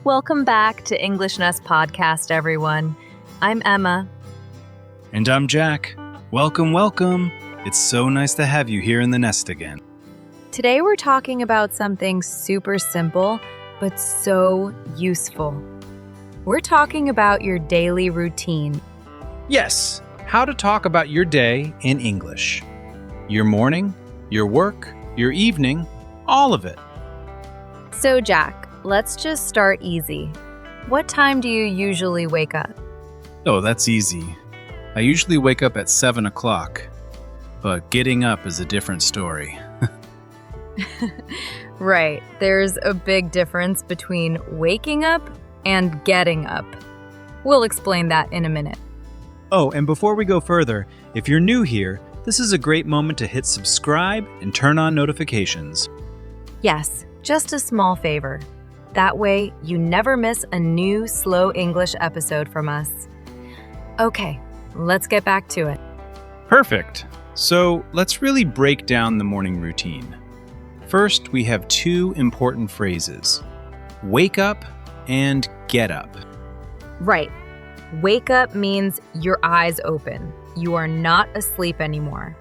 Welcome back to English Nest Podcast, everyone. I'm Emma. And I'm Jack. Welcome, welcome. It's so nice to have you here in the nest again. Today we're talking about something super simple, but so useful. We're talking about your daily routine. Yes, how to talk about your day in English. Your morning, your work, your evening, all of it. So, Jack, let's just start easy. What time do you usually wake up? Oh, that's easy. I usually wake up at 7 o'clock, but getting up is a different story. Right, there's a big difference between waking up and getting up. We'll explain that in a minute. Oh, and before we go further, if you're new here, this is a great moment to hit subscribe and turn on notifications. Yes, just a small favor. That way, you never miss a new Slow English episode from us. Okay, let's get back to it. Perfect. So let's really break down the morning routine. First, we have two important phrases: wake up and get up. Right. Wake up means your eyes open. You are not asleep anymore.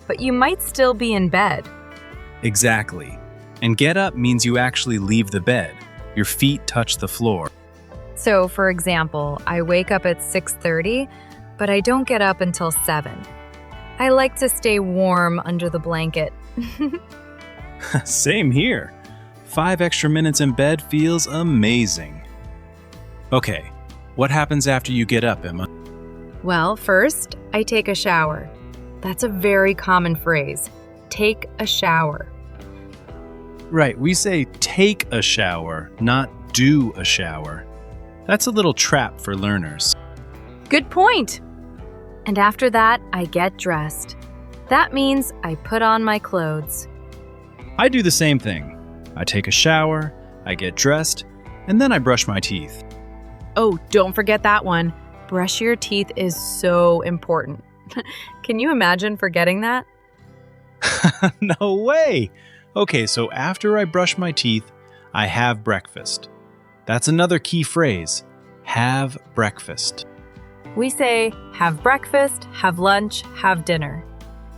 But you might still be in bed. Exactly. And get up means you actually leave the bed. Your feet touch the floor. So, for example, I wake up at 6:30, but I don't get up until 7. I like to stay warm under the blanket. Same here. 5 extra minutes in bed feels amazing. Okay, what happens after you get up, Emma? Well, first, I take a shower. That's a very common phrase. Take a shower. Right, we say take a shower, not do a shower. That's a little trap for learners. Good point. And after that, I get dressed. That means I put on my clothes. I do the same thing. I take a shower, I get dressed, and then I brush my teeth. Oh, don't forget that one. Brush your teeth is so important. Can you imagine forgetting that? No way! Okay, so after I brush my teeth, I have breakfast. That's another key phrase. Have breakfast. We say have breakfast, have lunch, have dinner.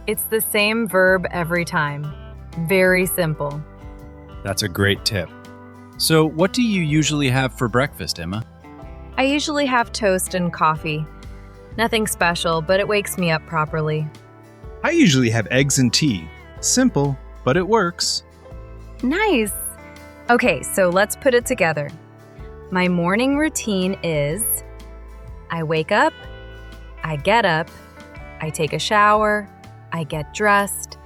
It's the same verb every time. Very simple. That's a great tip. So, what do you usually have for breakfast, Emma? I usually have toast and coffee. Nothing special, but it wakes me up properly. I usually have eggs and tea. Simple, but it works. Nice. Okay, so let's put it together. My morning routine is I wake up, I get up, I take a shower, I get dressed,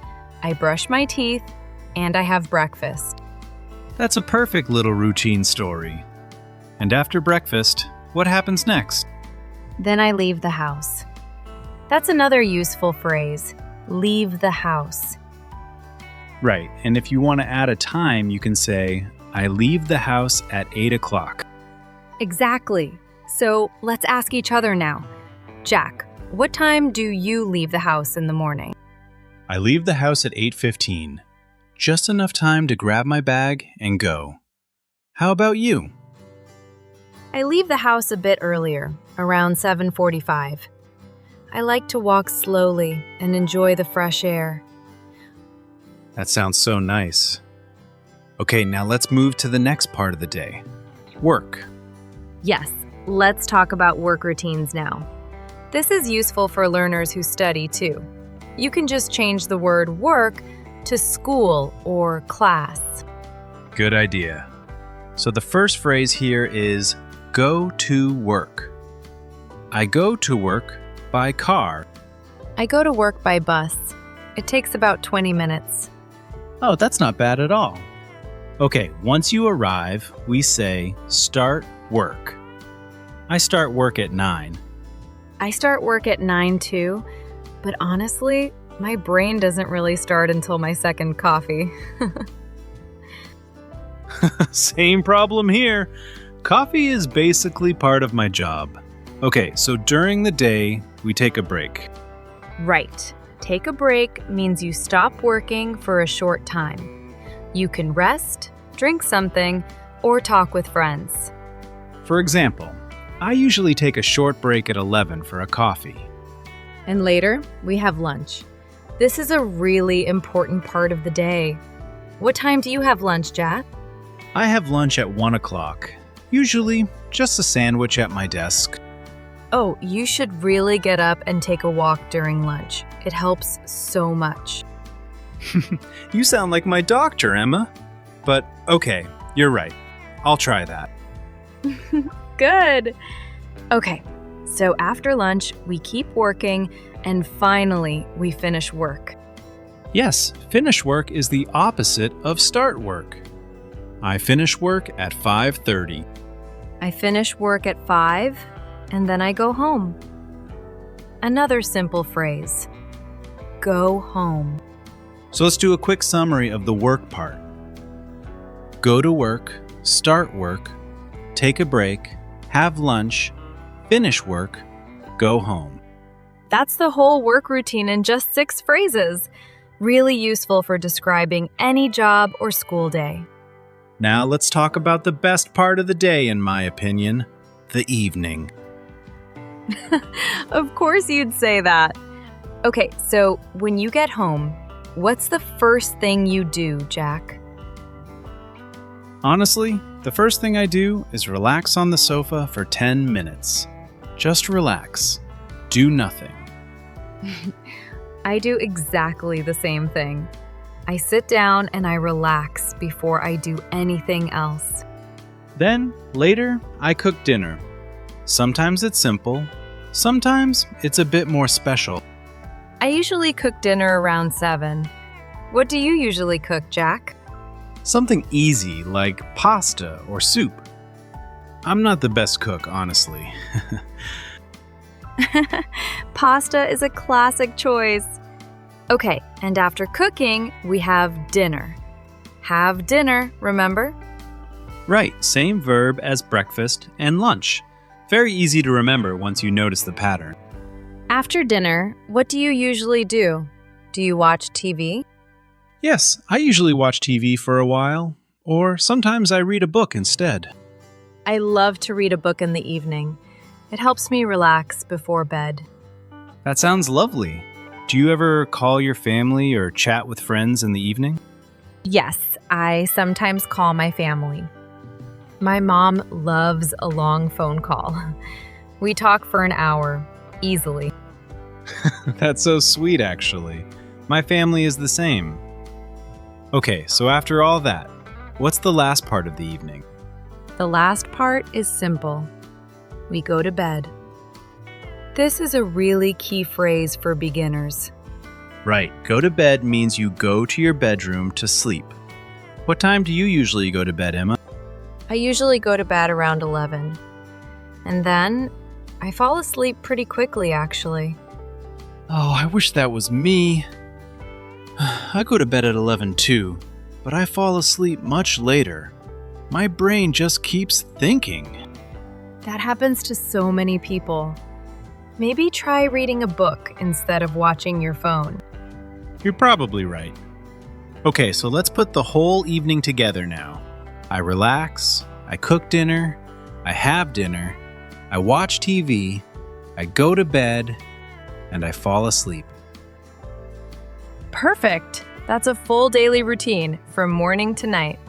I brush my teeth, and I have breakfast. That's a perfect little routine story. And after breakfast, what happens next? Then I leave the house. That's another useful phrase. Leave the house. Right, and if you want to add a time, you can say, I leave the house at 8 o'clock. Exactly. So let's ask each other now. Jack, what time do you leave the house in the morning? I leave the house at 8:15. Just enough time to grab my bag and go. How about you? I leave the house a bit earlier, around 7:45. I like to walk slowly and enjoy the fresh air. That sounds so nice. Okay, now let's move to the next part of the day. Work. Yes, let's talk about work routines now. This is useful for learners who study too. You can just change the word work to school or class. Good idea. So the first phrase here is go to work. I go to work by car. I go to work by bus. It takes about 20 minutes. Oh, that's not bad at all. Okay, once you arrive, we say start work. I start work at 9. I start work at 9 too, but honestly, my brain doesn't really start until my second coffee. Same problem here. Coffee is basically part of my job. Okay, so during the day, we take a break. Right. Take a break means you stop working for a short time. You can rest, drink something, or talk with friends. For example, I usually take a short break at 11 for a coffee. And later, we have lunch. This is a really important part of the day. What time do you have lunch, Jack? I have lunch at 1 o'clock, usually just a sandwich at my desk. Oh, you should really get up and take a walk during lunch. It helps so much. You sound like my doctor, Emma. But okay, you're right. I'll try that. Good. Okay, so after lunch, we keep working, and finally, we finish work. Yes, finish work is the opposite of start work. I finish work at 5:30. I finish work at 5, and then I go home. Another simple phrase. Go home. So let's do a quick summary of the work part. Go to work, start work, take a break, have lunch, finish work, go home. That's the whole work routine in just 6 phrases. Really useful for describing any job or school day. Now let's talk about the best part of the day, in my opinion, the evening. Of course you'd say that. Okay, so when you get home, what's the first thing you do, Jack? Honestly, the first thing I do is relax on the sofa for 10 minutes. Just relax. Do nothing. I do exactly the same thing. I sit down and I relax before I do anything else. Then, later, I cook dinner. Sometimes it's simple. Sometimes it's a bit more special. I usually cook dinner around 7. What do you usually cook, Jack? Something easy like pasta or soup. I'm not the best cook, honestly. Pasta is a classic choice. Okay, and after cooking, we have dinner. Have dinner, remember? Right, same verb as breakfast and lunch. Very easy to remember once you notice the pattern. After dinner, what do you usually do? Do you watch TV? Yes, I usually watch TV for a while, or sometimes I read a book instead. I love to read a book in the evening. It helps me relax before bed. That sounds lovely. Do you ever call your family or chat with friends in the evening? Yes, I sometimes call my family. My mom loves a long phone call. We talk for an hour, easily. That's so sweet, actually. My family is the same. Okay, so after all that, what's the last part of the evening? The last part is simple. We go to bed. This is a really key phrase for beginners. Right, go to bed means you go to your bedroom to sleep. What time do you usually go to bed, Emma? I usually go to bed around 11. And then I fall asleep pretty quickly, actually. Oh, I wish that was me. I go to bed at 11 too, but I fall asleep much later. My brain just keeps thinking. That happens to so many people. Maybe try reading a book instead of watching your phone. You're probably right. Okay, so let's put the whole evening together now. I relax, I cook dinner, I have dinner, I watch TV, I go to bed, and I fall asleep. Perfect! That's a full daily routine from morning to night.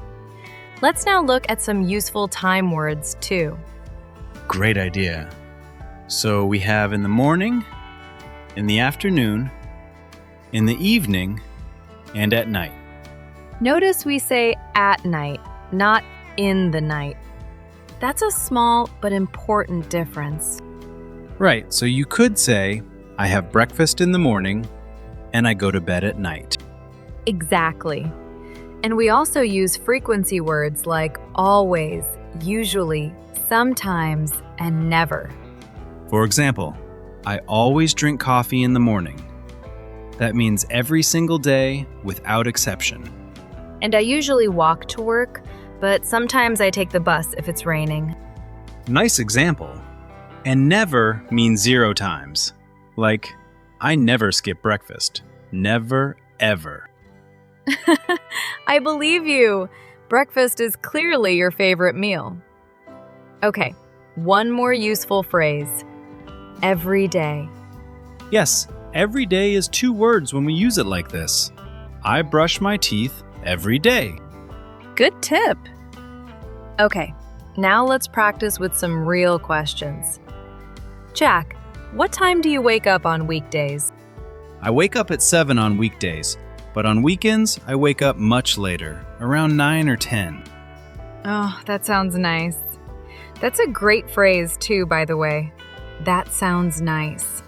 Let's now look at some useful time words too. Great idea. So we have in the morning, in the afternoon, in the evening, and at night. Notice we say at night, not in the night. That's a small but important difference. Right, so you could say, I have breakfast in the morning, and I go to bed at night. Exactly. And we also use frequency words like always, usually, sometimes, and never. For example, I always drink coffee in the morning. That means every single day, without exception. And I usually walk to work, but sometimes I take the bus if it's raining. Nice example. And never means 0 times. Like, I never skip breakfast. Never, ever. I believe you. Breakfast is clearly your favorite meal. Okay, one more useful phrase. Every day. Yes, every day is 2 words when we use it like this. I brush my teeth every day. Good tip. Okay, now let's practice with some real questions. Jack, what time do you wake up on weekdays? I wake up at 7 on weekdays, but on weekends I wake up much later, around 9 or 10. Oh, that sounds nice. That's a great phrase too, by the way. That sounds nice.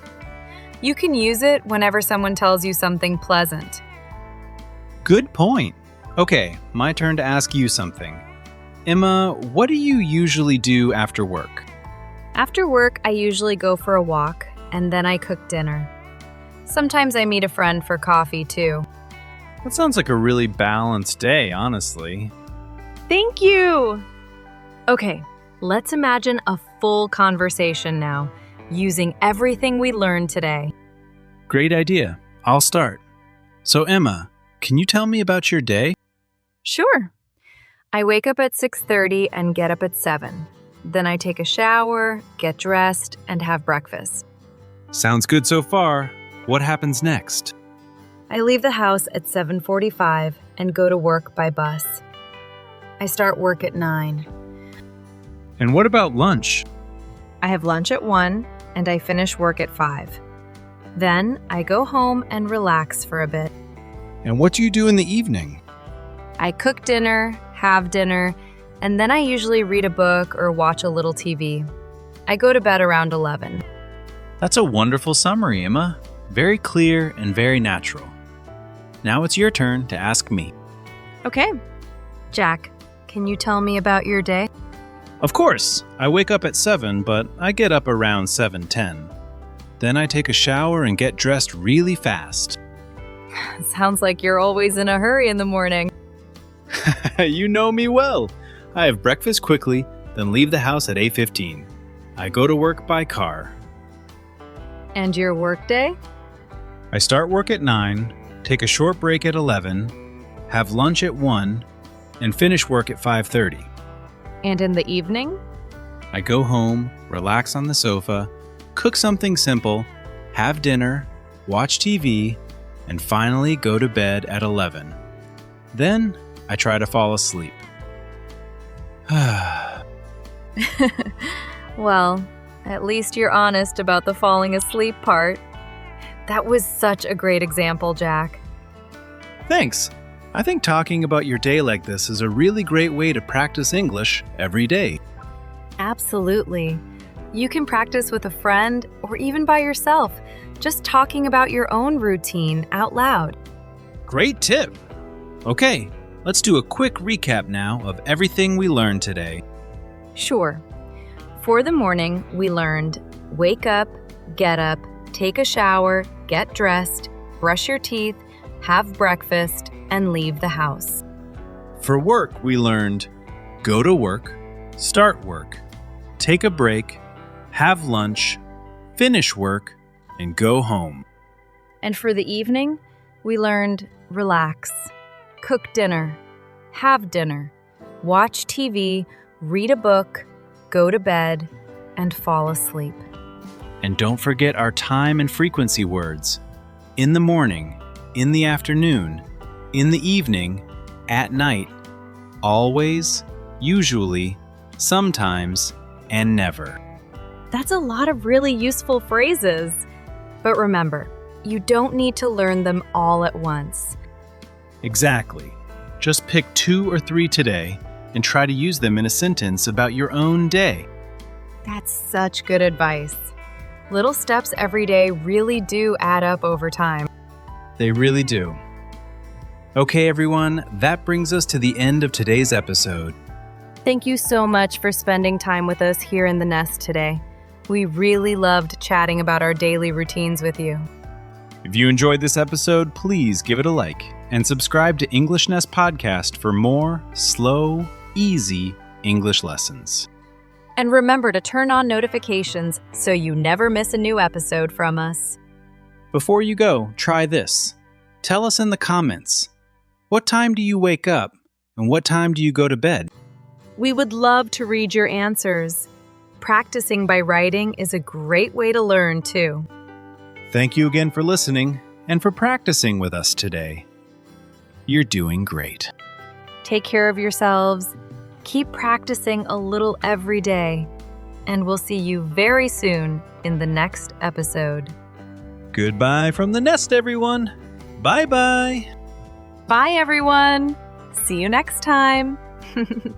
You can use it whenever someone tells you something pleasant. Good point. Okay, my turn to ask you something. Emma, what do you usually do after work? After work, I usually go for a walk, and then I cook dinner. Sometimes I meet a friend for coffee too. That sounds like a really balanced day, honestly. Thank you! Okay, let's imagine a full conversation now, using everything we learned today. Great idea. I'll start. So Emma, can you tell me about your day? Sure. I wake up at 6:30 and get up at 7. Then I take a shower, get dressed, and have breakfast. Sounds good so far. What happens next? I leave the house at 7:45 and go to work by bus. I start work at 9. And what about lunch? I have lunch at 1 and I finish work at 5. Then I go home and relax for a bit. And what do you do in the evening? I cook dinner, have dinner, and then I usually read a book or watch a little TV. I go to bed around 11. That's a wonderful summary, Emma. Very clear and very natural. Now it's your turn to ask me. Okay. Jack, can you tell me about your day? Of course. I wake up at 7, but I get up around 7:10. Then I take a shower and get dressed really fast. Sounds like you're always in a hurry in the morning. You know me well. I have breakfast quickly, then leave the house at 8:15. I go to work by car. And your workday? I start work at 9, take a short break at 11, have lunch at 1, and finish work at 5:30. And in the evening? I go home, relax on the sofa, cook something simple, have dinner, watch TV, and finally go to bed at 11. Then I try to fall asleep. Well, at least you're honest about the falling asleep part. That was such a great example, Jack. Thanks. I think talking about your day like this is a really great way to practice English every day. Absolutely. You can practice with a friend or even by yourself, just talking about your own routine out loud. Great tip. Okay, let's do a quick recap now of everything we learned today. Sure. For the morning, we learned wake up, get up, take a shower, get dressed, brush your teeth, have breakfast, and leave the house. For work, we learned go to work, start work, take a break, have lunch, finish work, and go home. And for the evening, we learned relax, cook dinner, have dinner, watch TV, read a book, go to bed, and fall asleep. And don't forget our time and frequency words. In the morning, in the afternoon, in the evening, at night, always, usually, sometimes, and never. That's a lot of really useful phrases. But remember, you don't need to learn them all at once. Exactly. Just pick 2 or 3 today and try to use them in a sentence about your own day. That's such good advice. Little steps every day really do add up over time. They really do. Okay, everyone, that brings us to the end of today's episode. Thank you so much for spending time with us here in the Nest today. We really loved chatting about our daily routines with you. If you enjoyed this episode, please give it a like and subscribe to English Nest Podcast for more slow, easy English lessons. And remember to turn on notifications so you never miss a new episode from us. Before you go, try this. Tell us in the comments, What time do you wake up? And what time do you go to bed? We would love to read your answers. Practicing by writing is a great way to learn, too. Thank you again for listening and for practicing with us today. You're doing great. Take care of yourselves. Keep practicing a little every day. And we'll see you very soon in the next episode. Goodbye from the nest, everyone. Bye-bye. Bye, everyone. See you next time.